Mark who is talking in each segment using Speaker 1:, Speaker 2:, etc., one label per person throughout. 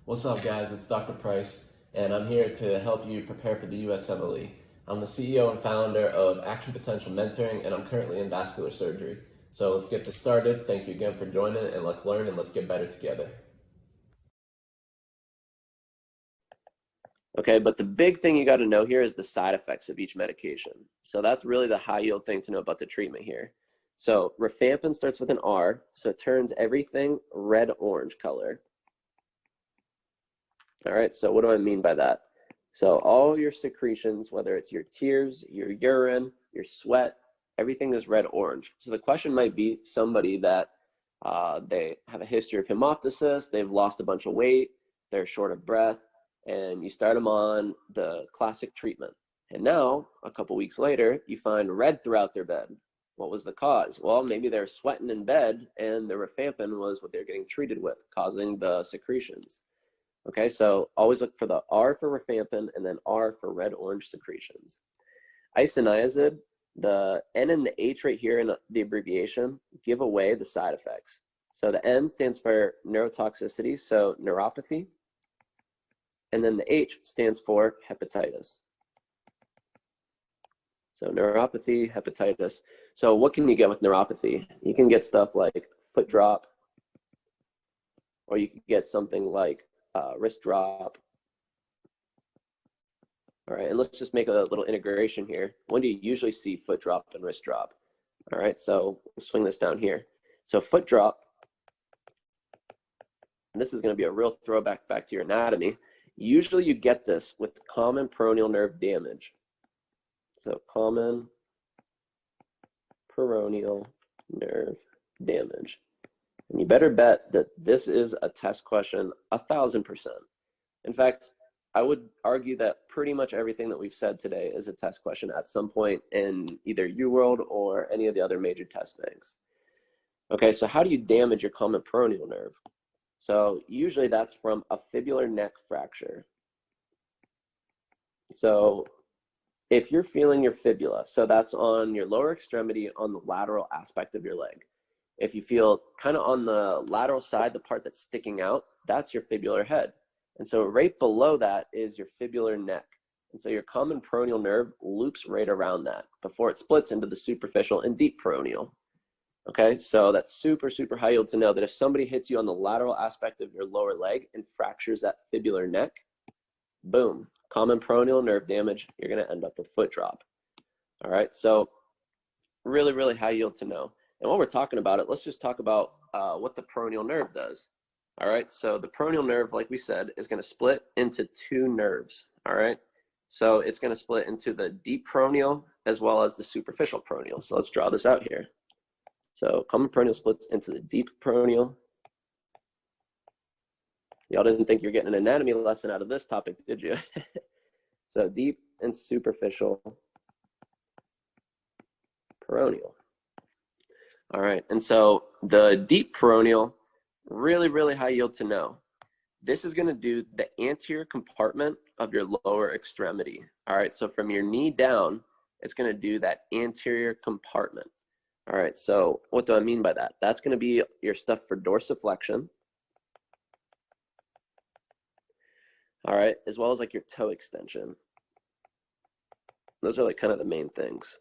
Speaker 1: What's up, guys? It's Dr. Price, and I'm here to help you prepare for the USMLE. I'm the CEO and founder of Action Potential Mentoring, and I'm currently in vascular surgery. So let's get this started. Thank you again for joining, and let's learn and let's get better together.
Speaker 2: Okay, but the big thing you got to know here is the side effects of each medication. So that's really the high yield thing to know about the treatment here. So Rifampin starts with an R, so it turns everything red-orange color. All right, so what do I mean by that? So all your secretions, whether it's your tears, your urine, your sweat, everything is red-orange. So the question might be somebody that they have a history of hemoptysis, they've lost a bunch of weight, they're short of breath, and you start them on the classic treatment. And now, a couple weeks later, you find red throughout their bed. What was the cause? Well, maybe they're sweating in bed and the rifampin was what they're getting treated with, causing the secretions. Okay, so always look for the R for rifampin and then R for red-orange secretions. Isoniazid, the N and the H right here in the abbreviation give away the side effects. So the N stands for neurotoxicity, so neuropathy. And then the H stands for hepatitis. So neuropathy, hepatitis. So what can you get with neuropathy? You can get stuff like foot drop, or you can get something like wrist drop. All right, and let's just make a little integration here. When do you usually see foot drop and wrist drop? All right, so we'll swing this down here. So foot drop, and this is going to be a real throwback back to your anatomy. Usually you get this with common peroneal nerve damage. So common peroneal nerve damage. And you better bet that this is a test question 1,000%. In fact, I would argue that pretty much everything that we've said today is a test question at some point in either UWorld or any of the other major test banks. Okay, so how do you damage your common peroneal nerve? So usually that's from a fibular neck fracture. So if you're feeling your fibula, so that's on your lower extremity on the lateral aspect of your leg. If you feel kind of on the lateral side, the part that's sticking out, that's your fibular head. And so right below that is your fibular neck. And so your common peroneal nerve loops right around that before it splits into the superficial and deep peroneal. Okay, so that's super, super high yield to know that if somebody hits you on the lateral aspect of your lower leg and fractures that fibular neck, boom, common peroneal nerve damage, you're gonna end up with foot drop. All right, so really, really high yield to know. And while we're talking about it, let's just talk about what the peroneal nerve does. All right, so the peroneal nerve, like we said, is gonna split into two nerves, all right? So it's gonna split into the deep peroneal as well as the superficial peroneal. So let's draw this out here. So common peroneal splits into the deep peroneal. Y'all didn't think you're getting an anatomy lesson out of this topic, did you? So deep and superficial peroneal. All right, and so the deep peroneal, really, really high yield to know. This is gonna do the anterior compartment of your lower extremity. All right, so from your knee down, it's gonna do that anterior compartment. All right, so what do I mean by that? That's going to be your stuff for dorsiflexion. All right, as well as like your toe extension. Those are like kind of the main things.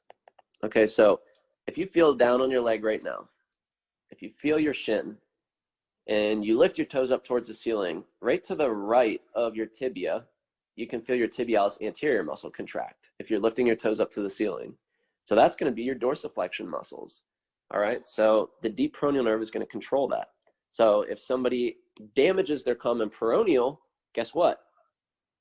Speaker 2: Okay, so if you feel down on your leg right now, if you feel your shin and you lift your toes up towards the ceiling, right to the right of your tibia, you can feel your tibialis anterior muscle contract if you're lifting your toes up to the ceiling. So that's going to be your dorsiflexion muscles. All right, so the deep peroneal nerve is going to control that. So if somebody damages their common peroneal, guess what?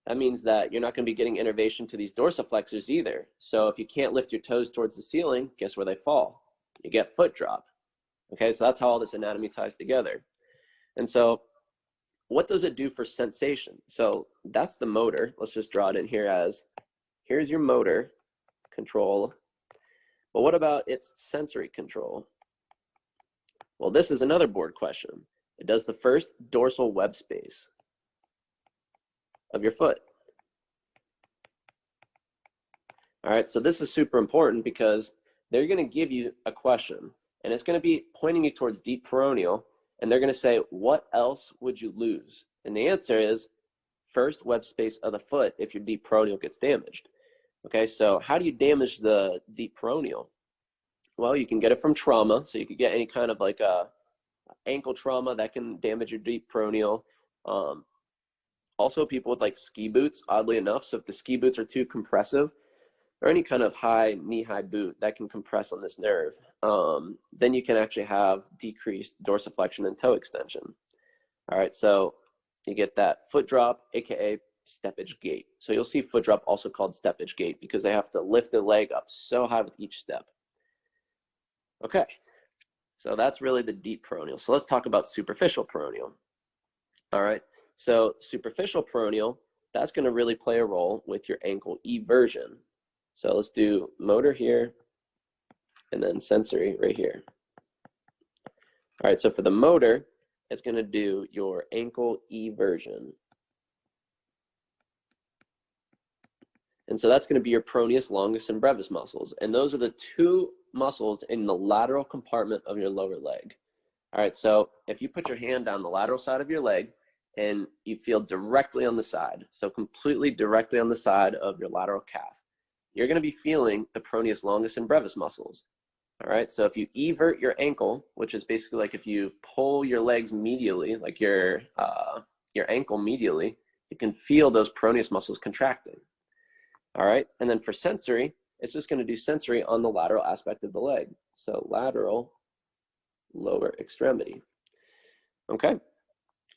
Speaker 2: That means that you're not going to be getting innervation to these dorsiflexors either. So if you can't lift your toes towards the ceiling, guess where they fall? You get foot drop. Okay, so that's how all this anatomy ties together. And so what does it do for sensation? So that's the motor. Let's just draw it in here as, here's your motor control. But what about its sensory control? Well, this is another board question. It does the first dorsal web space of your foot. All right, so this is super important because they're going to give you a question, and it's going to be pointing you towards deep peroneal, And they're going to say, what else would you lose? And the answer is first web space of the foot if your deep peroneal gets damaged. Okay, so how do you damage the deep peroneal? Well, you can get it from trauma. So you could get any kind of like ankle trauma that can damage your deep peroneal. Also, people with like ski boots, oddly enough. So if the ski boots are too compressive, or any kind of high knee-high boot that can compress on this nerve, then you can actually have decreased dorsiflexion and toe extension. All right, so you get that foot drop, aka steppage gait. So you'll see foot drop also called steppage gait because they have to lift the leg up so high with each step. Okay, so that's really the deep peroneal. So let's talk about superficial peroneal. All right, so superficial peroneal, that's going to really play a role with your ankle eversion. So let's do motor here and then sensory right here. All right, so for the motor, it's going to do your ankle eversion. And so that's going to be your peroneus longus and brevis muscles. And those are the two muscles in the lateral compartment of your lower leg. All right, so if you put your hand down the lateral side of your leg and you feel directly on the side, so completely directly on the side of your lateral calf, you're going to be feeling the peroneus longus and brevis muscles. All right, so if you evert your ankle, which is basically like if you pull your legs medially, like your ankle medially, you can feel those peroneus muscles contracting. All right, and then for sensory, it's just going to do sensory on the lateral aspect of the leg. So lateral lower extremity. Okay,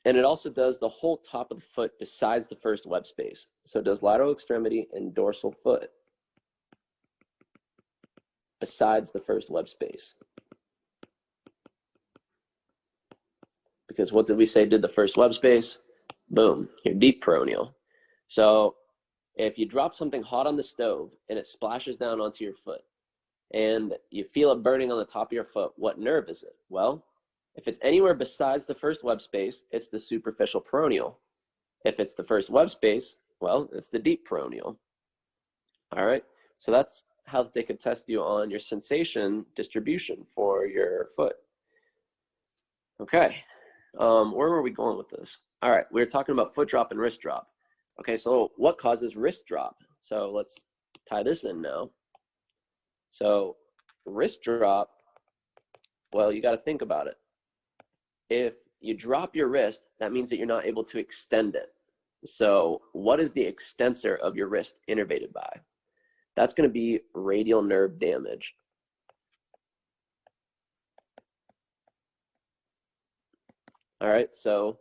Speaker 2: and it also does the whole top of the foot besides the first web space. So it does lateral extremity and dorsal foot besides the first web space. Because what did we say did the first web space? Boom, your deep peroneal. So if you drop something hot on the stove and it splashes down onto your foot and you feel it burning on the top of your foot, what nerve is it? Well, if it's anywhere besides the first web space, it's the superficial peroneal. If it's the first web space, well, it's the deep peroneal. All right, so that's how they could test you on your sensation distribution for your foot. Okay, where were we going with this? All right, we were talking about foot drop and wrist drop. Okay, so what causes wrist drop? So let's tie this in now. So wrist drop, well, you got to think about it. If you drop your wrist, that means that you're not able to extend it. So what is the extensor of your wrist innervated by? That's going to be radial nerve damage. All right, so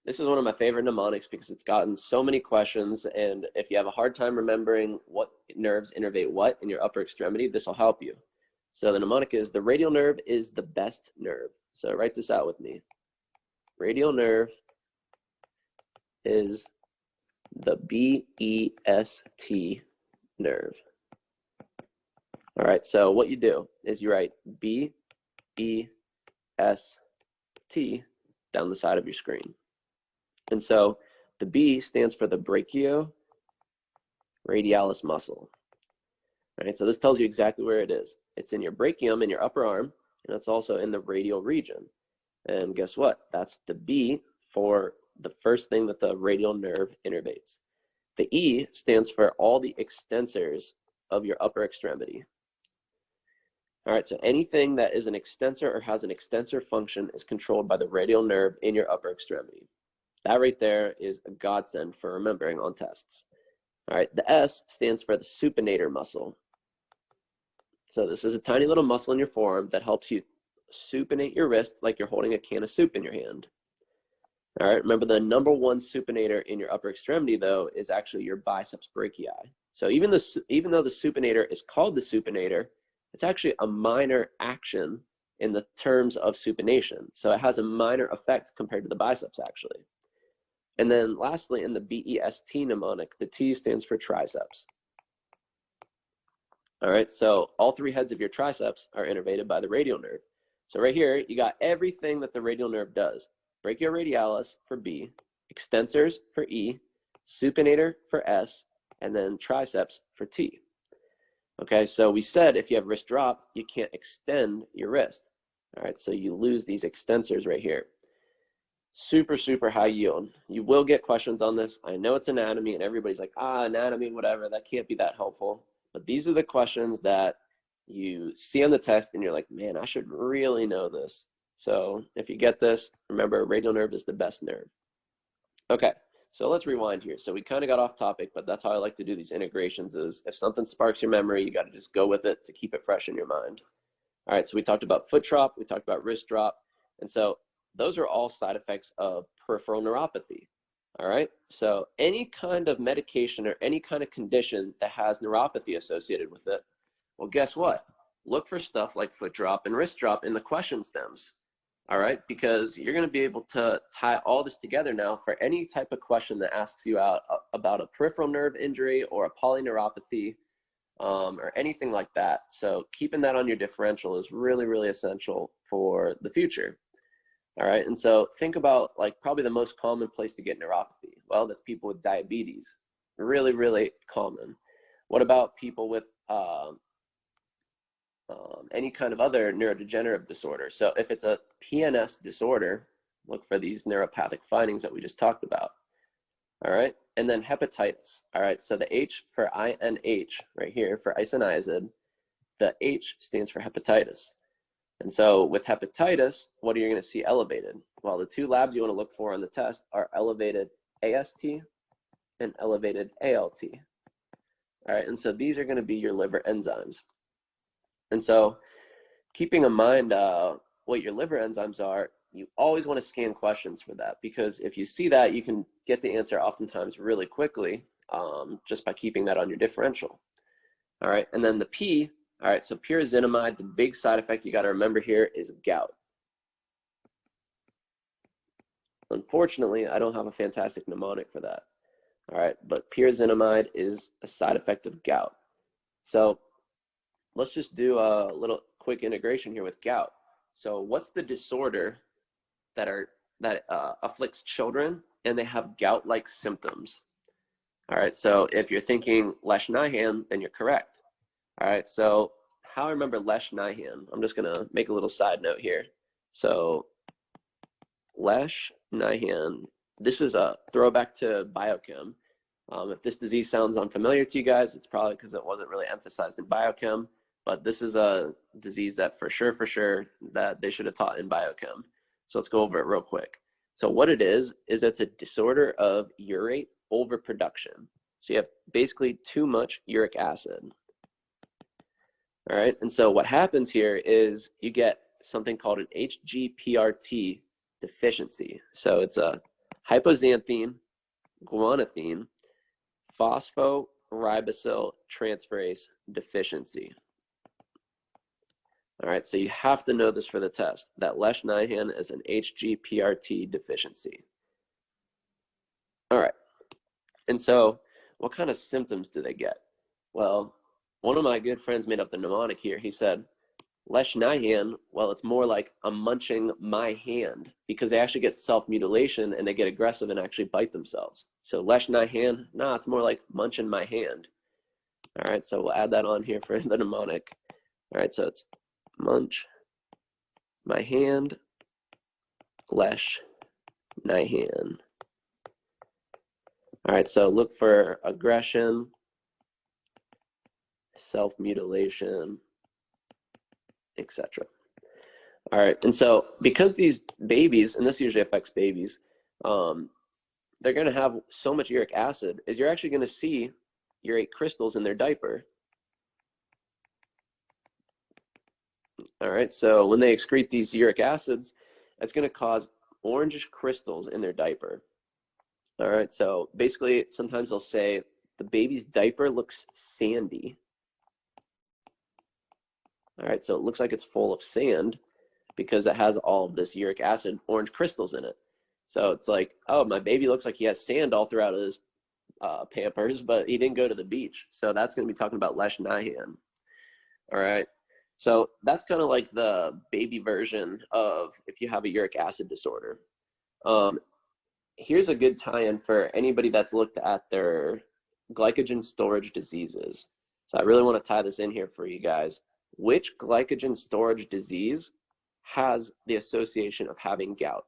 Speaker 2: this is one of my favorite mnemonics because it's gotten so many questions, and if you have a hard time remembering what nerves innervate what in your upper extremity, this will help you. So the mnemonic is the radial nerve is the best nerve. So write this out with me. Radial nerve is the BEST nerve. All right, so what you do is you write BEST down the side of your screen. And so the B stands for the brachioradialis muscle. All right, so this tells you exactly where it is. It's in your brachium in your upper arm, and it's also in the radial region. And guess what? That's the B for the first thing that the radial nerve innervates. The E stands for all the extensors of your upper extremity. All right, so anything that is an extensor or has an extensor function is controlled by the radial nerve in your upper extremity. That right there is a godsend for remembering on tests. All right, the S stands for the supinator muscle. So this is a tiny little muscle in your forearm that helps you supinate your wrist like you're holding a can of soup in your hand. All right, remember the number one supinator in your upper extremity, though, is actually your biceps brachii. So even though the supinator is called the supinator, it's actually a minor action in the terms of supination. So it has a minor effect compared to the biceps, actually. And then lastly, in the BEST mnemonic, the T stands for triceps. All right, so all three heads of your triceps are innervated by the radial nerve. So right here, you got everything that the radial nerve does. Brachioradialis for B, extensors for E, supinator for S, and then triceps for T. Okay, so we said if you have wrist drop, you can't extend your wrist. All right, so you lose these extensors right here. super, super high yield. You will get questions on this. I know it's anatomy and everybody's like, anatomy, whatever, that can't be that helpful. But these are the questions that you see on the test and you're like, man, I should really know this. So if you get this, remember, radial nerve is the best nerve. Okay, so let's rewind here. So we kind of got off topic, but that's how I like to do these integrations is if something sparks your memory, you got to just go with it to keep it fresh in your mind. All right, so we talked about foot drop, we talked about wrist drop, and so those are all side effects of peripheral neuropathy. All right, so any kind of medication or any kind of condition that has neuropathy associated with it, well, guess what? Look for stuff like foot drop and wrist drop in the question stems. All right, because you're going to be able to tie all this together now for any type of question that asks you out about a peripheral nerve injury or a polyneuropathy or anything like that. So keeping that on your differential is really, really essential for the future. All right, and so think about like probably the most common place to get neuropathy. Well, that's people with diabetes. Really, really common. What about people with any kind of other neurodegenerative disorder? So if it's a PNS disorder, look for these neuropathic findings that we just talked about. All right, and then hepatitis. All right, so the H for INH right here for isoniazid, the H stands for hepatitis. And so with hepatitis, what are you going to see elevated? Well, the two labs you want to look for on the test are elevated AST and elevated ALT. All right, and so these are going to be your liver enzymes. And so keeping in mind what your liver enzymes are, you always want to scan questions for that, because if you see that, you can get the answer oftentimes really quickly just by keeping that on your differential. All right, and then the P, all right, so pyrazinamide, the big side effect you got to remember here is gout. Unfortunately, I don't have a fantastic mnemonic for that. All right, but pyrazinamide is a side effect of gout. So let's just do a little quick integration here with gout. So what's the disorder that afflicts children and they have gout-like symptoms? All right, so if you're thinking Lesh-Nyhan, then you're correct. All right, so how I remember Lesh-Nyhan, I'm just gonna make a little side note here. So Lesh-Nyhan, this is a throwback to biochem. If this disease sounds unfamiliar to you guys, it's probably because it wasn't really emphasized in biochem, but this is a disease that for sure that they should have taught in biochem. So let's go over it real quick. So what it is it's a disorder of urate overproduction. So you have basically too much uric acid. All right, and so what happens here is you get something called an HGPRT deficiency. So it's a hypoxanthine guanethine phosphoribosyl transferase deficiency. All right, so you have to know this for the test, that Lesh-Nyhan is an HGPRT deficiency. All right, and so what kind of symptoms do they get? Well, one of my good friends made up the mnemonic here. He said, Lesh-Nyhan, well, it's more like I'm munching my hand, because they actually get self-mutilation and they get aggressive and actually bite themselves. So Lesh-Nyhan, it's more like munching my hand. All right, so we'll add that on here for the mnemonic. All right, so it's munch my hand, Lesh-Nyhan. All right, so look for aggression, self-mutilation, etc. All right, and so because these babies, and this usually affects babies, they're going to have so much uric acid, is you're actually going to see urate crystals in their diaper. All right, so when they excrete these uric acids, it's going to cause orangish crystals in their diaper. All right, so basically sometimes they'll say the baby's diaper looks sandy. All right, so it looks like it's full of sand because it has all of this uric acid, orange crystals in it. So it's like, oh, my baby looks like he has sand all throughout his Pampers, but he didn't go to the beach. So that's going to be talking about Lesh-Nyhan. All right. So that's kind of like the baby version of if you have a uric acid disorder. Here's a good tie-in for anybody that's looked at their glycogen storage diseases. So I really want to tie this in here for you guys. Which glycogen storage disease has the association of having gout?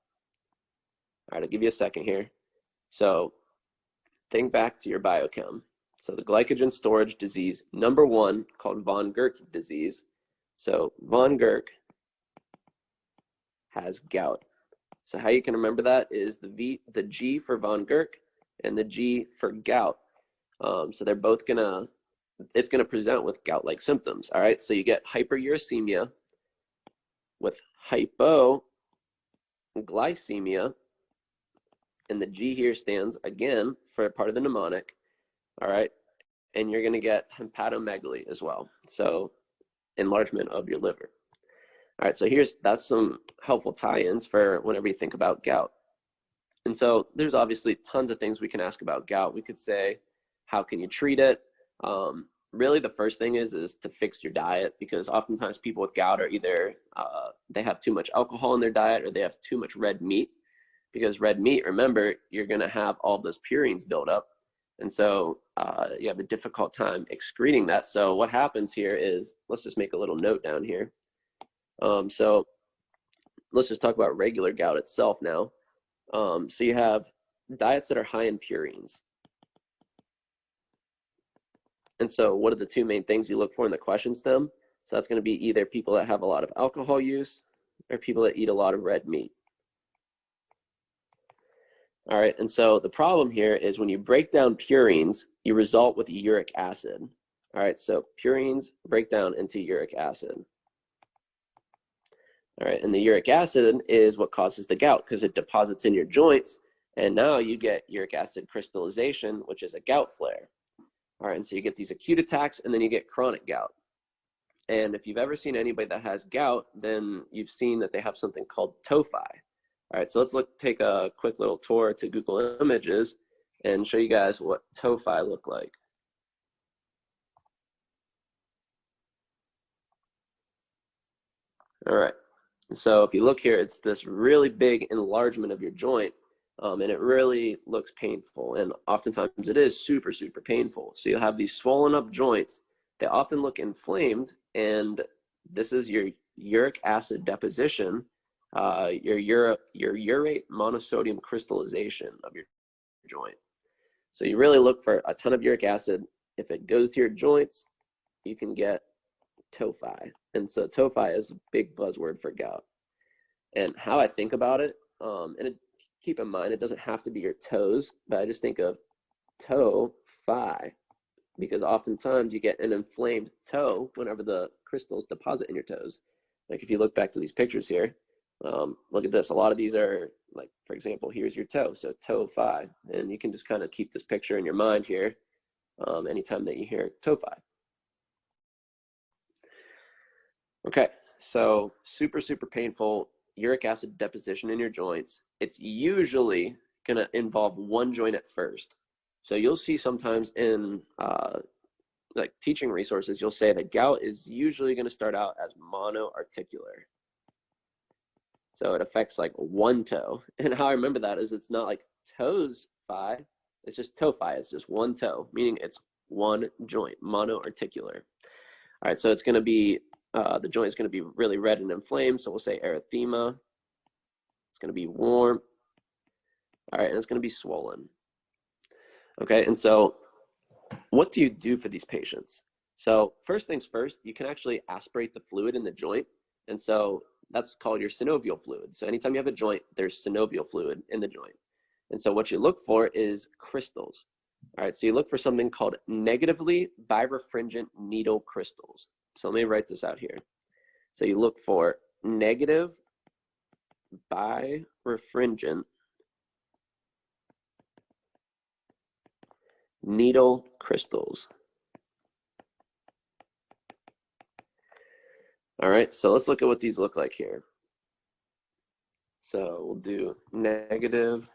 Speaker 2: All right, I'll give you a second here. So think back to your biochem. So the glycogen storage disease number 1, called von Gerk disease. So von Gerk has gout. So how you can remember that is the G for von Gerk and the G for gout. So they're both it's gonna present with gout-like symptoms. All right, so you get hyperuricemia with hypoglycemia, and the G here stands again for part of the mnemonic. All right, and you're gonna get hepatomegaly as well, so enlargement of your liver. All right, so that's some helpful tie-ins for whenever you think about gout. And so there's obviously tons of things we can ask about gout. We could say, how can you treat it? Really, the first thing is to fix your diet, because oftentimes people with gout are either they have too much alcohol in their diet or they have too much red meat. Because red meat, remember, you're going to have all those purines build up. And so you have a difficult time excreting that. So what happens here is, let's just make a little note down here. So let's just talk about regular gout itself now. So you have diets that are high in purines. And so what are the two main things you look for in the question stem? So that's going to be either people that have a lot of alcohol use or people that eat a lot of red meat. All right, and so the problem here is when you break down purines, you result with uric acid. All right, so purines break down into uric acid. All right, and the uric acid is what causes the gout because it deposits in your joints, and now you get uric acid crystallization, which is a gout flare. All right, and so you get these acute attacks, and then you get chronic gout. And if you've ever seen anybody that has gout, then you've seen that they have something called tophi. All right, so let's take a quick little tour to Google Images and show you guys what tophi look like. All right, so if you look here, it's this really big enlargement of your joint, and it really looks painful, and oftentimes it is super, super painful. So you'll have these swollen up joints. They often look inflamed, and this is your uric acid deposition, your urate monosodium crystallization of your joint. So you really look for a ton of uric acid. If it goes to your joints, you can get tophi. And so tophi is a big buzzword for gout. And how I think about it, keep in mind, it doesn't have to be your toes, but I just think of tophi, because oftentimes you get an inflamed toe whenever the crystals deposit in your toes. Like if you look back to these pictures here, look at this. A lot of these are, like, for example, here's your toe, so tophi. And you can just kind of keep this picture in your mind here anytime that you hear tophi. Okay, so super, super painful uric acid deposition in your joints. It's usually going to involve one joint at first. So you'll see sometimes in like teaching resources, you'll say that gout is usually going to start out as monoarticular. So it affects like one toe. And how I remember that is it's not like toes phi, it's just tophi. It's just one toe, meaning it's one joint, monoarticular. All right, so it's going to be, the joint is going to be really red and inflamed. So we'll say erythema. It's going to be warm. All right, and it's going to be swollen. Okay, and so what do you do for these patients? So first things first, you can actually aspirate the fluid in the joint. And so that's called your synovial fluid. So anytime you have a joint, there's synovial fluid in the joint. And so what you look for is crystals. All right, so you look for something called negatively birefringent needle crystals. So let me write this out here. So you look for negative birefringent needle crystals. All right, so let's look at what these look like here. So we'll do negative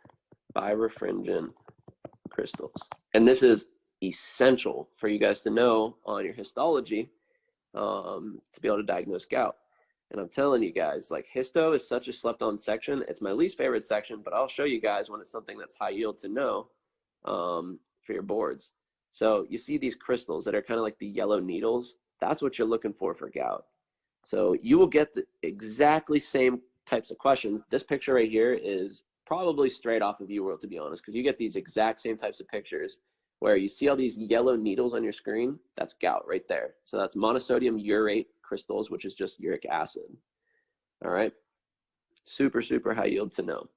Speaker 2: birefringent crystals. And this is essential for you guys to know on your histology to be able to diagnose gout. And I'm telling you guys, like, histo is such a slept on section. It's my least favorite section, but I'll show you guys when it's something that's high yield to know for your boards. So you see these crystals that are kind of like the yellow needles. That's what you're looking for gout. So you will get the exactly same types of questions. This picture right here is probably straight off of UWorld, to be honest, because you get these exact same types of pictures where you see all these yellow needles on your screen. That's gout right there. So that's monosodium urate crystals, which is just uric acid. All right. Super, super high yield to know.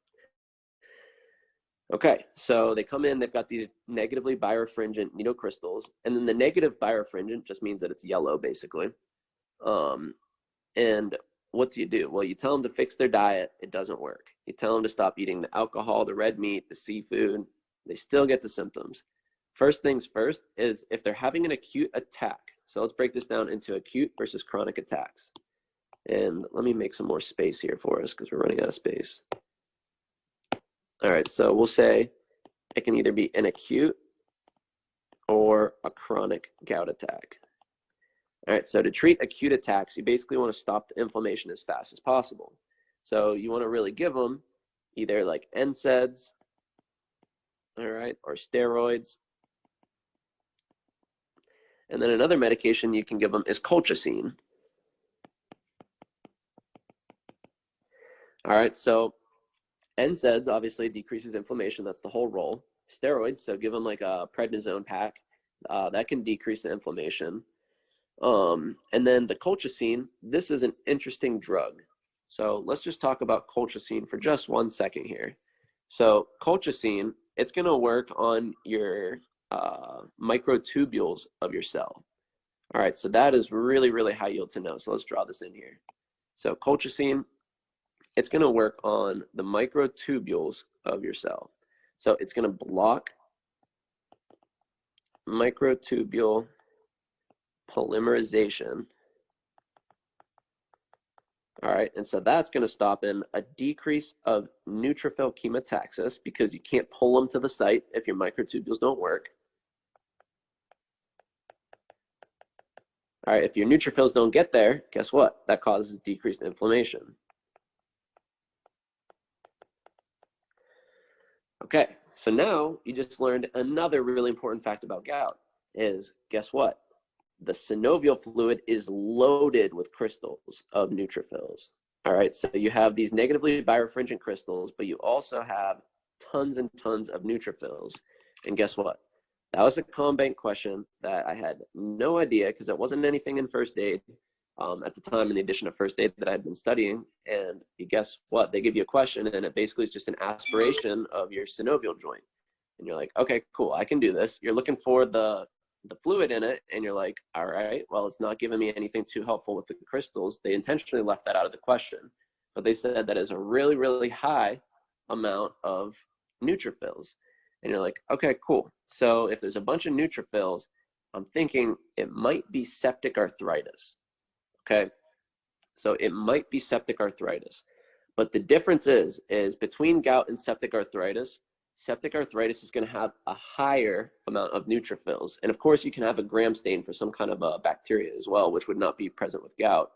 Speaker 2: Okay, so they come in, they've got these negatively birefringent needle crystals, and then the negative birefringent just means that it's yellow, basically. And what do? Well, you tell them to fix their diet, it doesn't work. You tell them to stop eating the alcohol, the red meat, the seafood, they still get the symptoms. First things first is if they're having an acute attack. So let's break this down into acute versus chronic attacks. And let me make some more space here for us because we're running out of space. All right, so we'll say it can either be an acute or a chronic gout attack. All right, so to treat acute attacks, you basically want to stop the inflammation as fast as possible. So you want to really give them either like NSAIDs, all right, or steroids. And then another medication you can give them is colchicine. All right, so NSAIDs obviously decreases inflammation. That's the whole role. Steroids, so give them like a prednisone pack. That can decrease the inflammation. And then the colchicine, this is an interesting drug. So let's just talk about colchicine for just 1 second here. So colchicine, it's going to work on your microtubules of your cell. All right, so that is really, really high yield to know. So let's draw this in here. So colchicine, it's going to work on the microtubules of your cell. So it's going to block microtubule polymerization. All right, and so that's going to stop in a decrease of neutrophil chemotaxis because you can't pull them to the site if your microtubules don't work. All right, if your neutrophils don't get there, guess what? That causes decreased inflammation. Okay, so now you just learned another really important fact about gout is, guess what? The synovial fluid is loaded with crystals of neutrophils. All right, so you have these negatively birefringent crystals, but you also have tons and tons of neutrophils. And guess what? That was a common bank question that I had no idea because it wasn't anything in first aid at the time in the edition of first aid that I had been studying. And you guess what? They give you a question and it basically is just an aspiration of your synovial joint. And you're like, okay, cool, I can do this. You're looking for the fluid in it and you're like, all right, well, it's not giving me anything too helpful with the crystals. They intentionally left that out of the question, but they said that is a really, really high amount of neutrophils. And you're like, okay, cool. So if there's a bunch of neutrophils, I'm thinking it might be septic arthritis. Okay, so it might be septic arthritis. But the difference is between gout and septic arthritis is going to have a higher amount of neutrophils. And of course, you can have a gram stain for some kind of a bacteria as well, which would not be present with gout.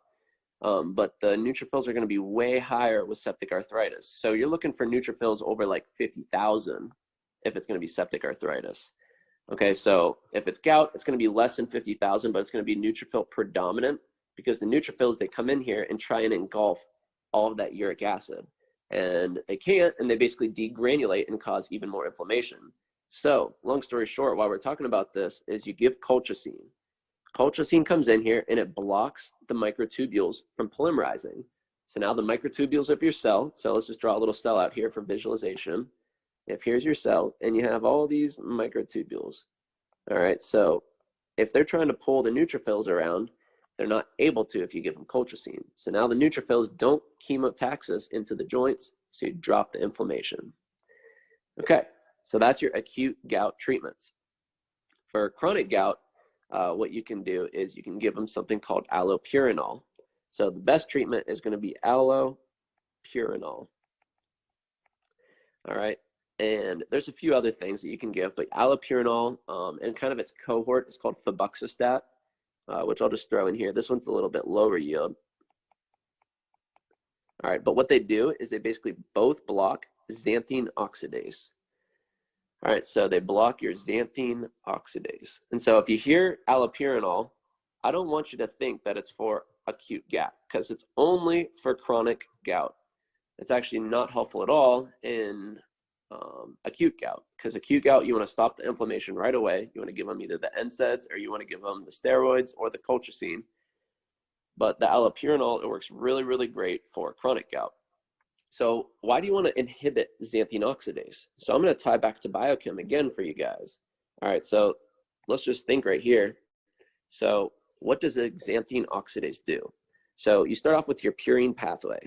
Speaker 2: But the neutrophils are going to be way higher with septic arthritis. So you're looking for neutrophils over like 50,000 if it's going to be septic arthritis. Okay, so if it's gout, it's going to be less than 50,000, but it's going to be neutrophil predominant because the neutrophils, they come in here and try and engulf all of that uric acid. And they can't, and they basically degranulate and cause even more inflammation. So long story short, while we're talking about this, is you give colchicine. Colchicine comes in here and it blocks the microtubules from polymerizing. So now the microtubules of your cell, so let's just draw a little cell out here for visualization. If here's your cell and you have all these microtubules, all right, so if they're trying to pull the neutrophils around, they're not able to if you give them colchicine. So now the neutrophils don't chemotaxis into the joints, so you drop the inflammation. Okay, so that's your acute gout treatment. For chronic gout, what you can do is you can give them something called allopurinol. So the best treatment is going to be allopurinol. All right, and there's a few other things that you can give, but allopurinol and kind of its cohort is called febuxostat. Which I'll just throw in here. This one's a little bit lower yield. All right, but what they do is they basically both block xanthine oxidase. All right, so they block your xanthine oxidase. And so if you hear allopurinol, I don't want you to think that it's for acute gout because it's only for chronic gout. It's actually not helpful at all in acute gout, because acute gout, you want to stop the inflammation right away. You want to give them either the NSAIDs or you want to give them the steroids or the colchicine. But the allopurinol, it works really, really great for chronic gout. So why do you want to inhibit xanthine oxidase? So I'm going to tie back to biochem again for you guys. All right, so let's just think right here. So what does a xanthine oxidase do? So you start off with your purine pathway.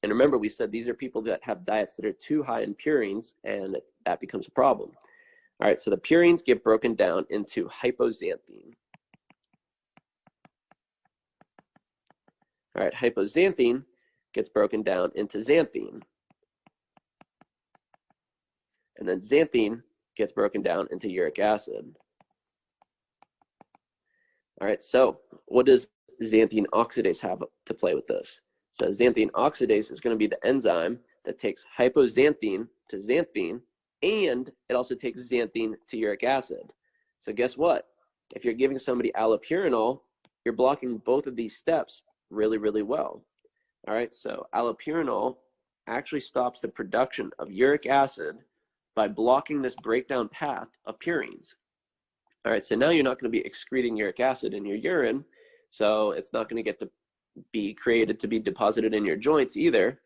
Speaker 2: And remember, we said these are people that have diets that are too high in purines, and that becomes a problem. All right, so the purines get broken down into hypoxanthine. All right, hypoxanthine gets broken down into xanthine. And then xanthine gets broken down into uric acid. All right, so what does xanthine oxidase have to play with this? So xanthine oxidase is going to be the enzyme that takes hypoxanthine to xanthine, and it also takes xanthine to uric acid. So guess what? If you're giving somebody allopurinol, you're blocking both of these steps really, really well. All right, so allopurinol actually stops the production of uric acid by blocking this breakdown path of purines. All right, so now you're not going to be excreting uric acid in your urine, so it's not going to get to be created to be deposited in your joints either,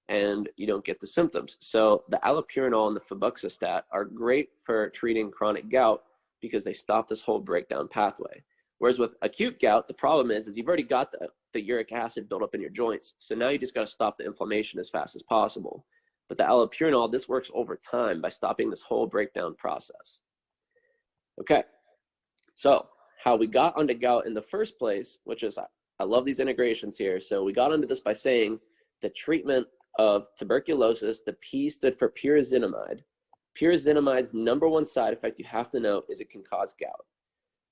Speaker 2: and you don't get the symptoms. So the allopurinol and the febuxostat are great for treating chronic gout because they stop this whole breakdown pathway. Whereas with acute gout, the problem is you've already got the uric acid built up in your joints. So now you just got to stop the inflammation as fast as possible. But the allopurinol, this works over time by stopping this whole breakdown process. Okay, so how we got onto gout in the first place, which is, I love these integrations here. So we got onto this by saying the treatment of tuberculosis, the P stood for pyrazinamide. Pyrazinamide's #1 side effect you have to know is it can cause gout.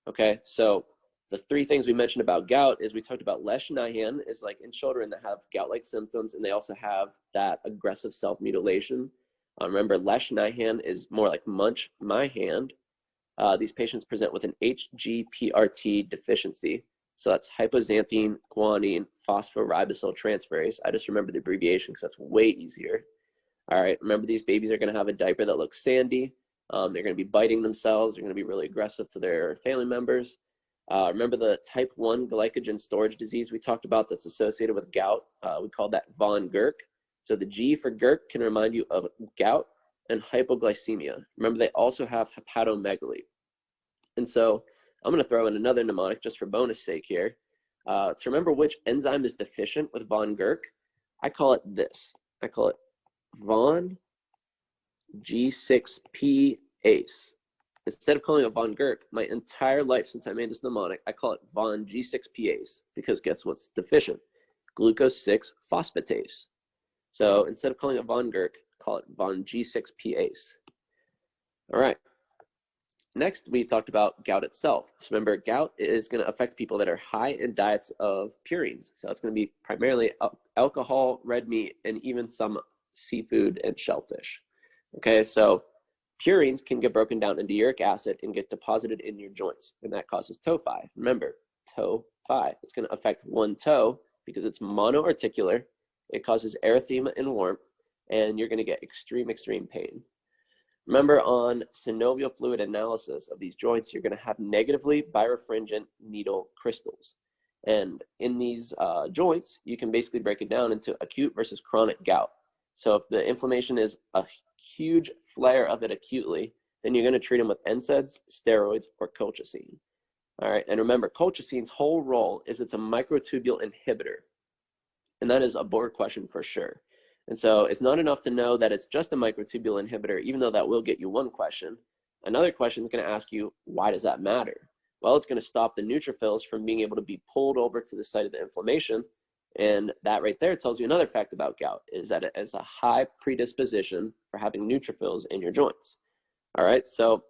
Speaker 2: Okay, so the three things we mentioned about gout is we talked about leishmanian is like in children that have gout-like symptoms, and they also have that aggressive self-mutilation. Remember, leishmanian is more like munch my hand. These patients present with an HGPRT deficiency. So that's hypoxanthine guanine phosphoribosyl transferase. I just remember the abbreviation because that's way easier. All right, remember these babies are going to have a diaper that looks sandy. They're going to be biting themselves. They're going to be really aggressive to their family members. Remember the type 1 glycogen storage disease we talked about that's associated with gout? We call that von Gurk. So the G for Gurk can remind you of gout and hypoglycemia. Remember, they also have hepatomegaly. And so I'm going to throw in another mnemonic just for bonus sake here. To remember which enzyme is deficient with von Gurk, I call it this. I call it von G6P ACE. Instead of calling it von Gurk, my entire life since I made this mnemonic, I call it von G6P ACE because guess what's deficient? Glucose 6 phosphatase. So instead of calling it von Gurk, call it von G6P ACE. All right. Next, we talked about gout itself. So remember, gout is going to affect people that are high in diets of purines. So it's going to be primarily alcohol, red meat, and even some seafood and shellfish. Okay, so purines can get broken down into uric acid and get deposited in your joints, and that causes tophi. Remember, tophi. It's going to affect one toe because it's monoarticular. It causes erythema and warmth, and you're going to get extreme, extreme pain. Remember, on synovial fluid analysis of these joints, you're going to have negatively birefringent needle crystals. And in these joints, you can basically break it down into acute versus chronic gout. So if the inflammation is a huge flare of it acutely, then you're going to treat them with NSAIDs, steroids, or colchicine. All right, and remember, colchicine's whole role is it's a microtubule inhibitor. And that is a board question for sure. And so it's not enough to know that it's just a microtubule inhibitor, even though that will get you one question. Another question is going to ask you, why does that matter? Well, it's going to stop the neutrophils from being able to be pulled over to the site of the inflammation. And that right there tells you another fact about gout, is that it has a high predisposition for having neutrophils in your joints. All right, so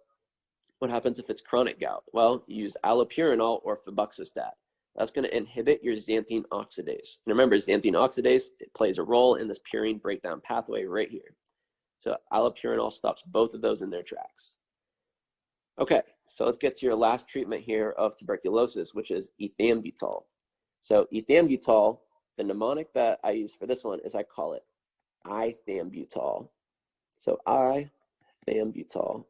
Speaker 2: what happens if it's chronic gout? Well, you use allopurinol or febuxostat. That's going to inhibit your xanthine oxidase. And remember, xanthine oxidase, it plays a role in this purine breakdown pathway right here. So allopurinol stops both of those in their tracks. Okay, so let's get to your last treatment here of tuberculosis, which is ethambutol. So ethambutol, the mnemonic that I use for this one is I call it Ethambutol. So Ethambutol.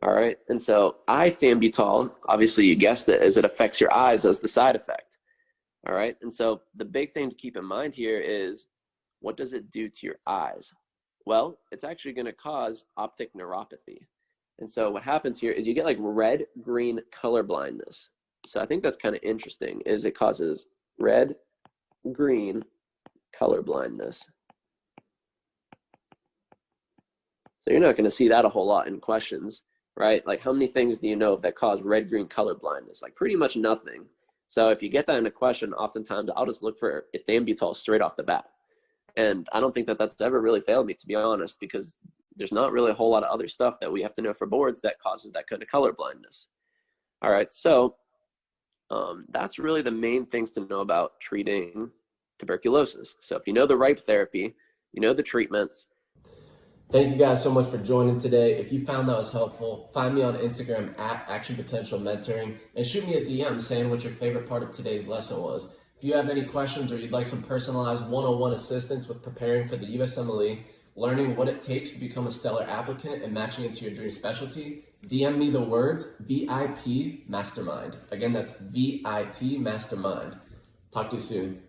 Speaker 2: All right, and so Ethambutol, obviously you guessed it, is it affects your eyes as the side effect. All right, and so the big thing to keep in mind here is, what does it do to your eyes? Well, it's actually going to cause optic neuropathy. And so what happens here is you get like red-green color blindness. So I think that's kind of interesting, is it causes red-green color blindness. So you're not going to see that a whole lot in questions, right? Like, how many things do you know that cause red-green color blindness? Like, pretty much nothing. So if you get that in a question, oftentimes I'll just look for ethambutol straight off the bat. And I don't think that that's ever really failed me, to be honest, because there's not really a whole lot of other stuff that we have to know for boards that causes that kind of color blindness. All right, so that's really the main things to know about treating tuberculosis. So if you know the right therapy, you know the treatments.
Speaker 1: Thank you guys so much for joining today. If you found that was helpful, find me on Instagram at Action Potential Mentoring and shoot me a DM saying what your favorite part of today's lesson was. If you have any questions or you'd like some personalized one-on-one assistance with preparing for the USMLE, learning what it takes to become a stellar applicant and matching into your dream specialty, DM me the words VIP Mastermind. Again, that's VIP Mastermind. Talk to you soon.